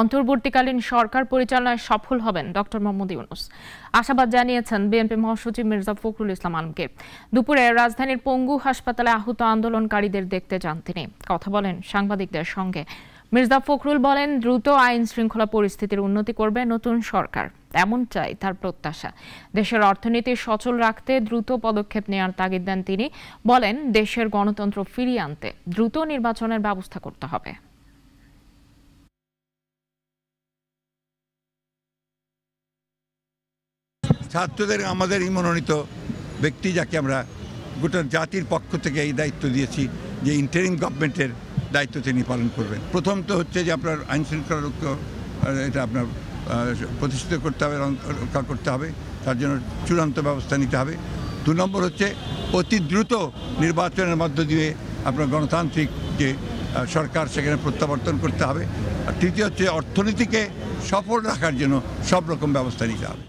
অন্তর্বর্তীকালীন সরকার পরিচালনায় সফল হবেন ডক্টর মোহাম্মদ ইউনূস। আশাবাদ জানিয়েছেন বিএনপি মহাসচিব মির্জা ফখরুল ইসলাম আলমগীর। দুপুরে রাজধানীর পঙ্গু হাসপাতালে আহত আন্দোলনকারীদের দেখতে যান তিনি, কথা বলেন সাংবাদিকদের সঙ্গে। মির্জা ফখরুল বলেন, দ্রুত আইন শৃঙ্খলা পরিস্থিতির উন্নতি করবে নতুন সরকার, এমন চাই তার প্রত্যাশা। দেশের অর্থনীতি সচল রাখতে দ্রুত পদক্ষেপ নেওয়ার তাগিদ দেন তিনি। বলেন, দেশের গণতন্ত্র ফিরিয়ে আনতে দ্রুত নির্বাচনের ব্যবস্থা করতে হবে। ছাত্রদের আমাদেরই মনোনীত ব্যক্তি, যাকে আমরা গোটা জাতির পক্ষ থেকে এই দায়িত্ব দিয়েছি যে ইন্টারিম গভর্নমেন্টের দায়িত্ব তিনি পালন করবেন। প্রথম তো হচ্ছে যে আপনার আইন শৃঙ্খলা এটা আপনার প্রতিষ্ঠিত করতে হবে, রক্ষা করতে হবে, তার জন্য চূড়ান্ত ব্যবস্থা নিতে হবে। 2 নম্বর হচ্ছে অতি দ্রুত নির্বাচনের মধ্য দিয়ে আপনার গণতান্ত্রিক যে সরকার সেখানে প্রত্যাবর্তন করতে হবে। আর তৃতীয় হচ্ছে অর্থনীতিকে সফল রাখার জন্য সব রকম ব্যবস্থা নিতে হবে।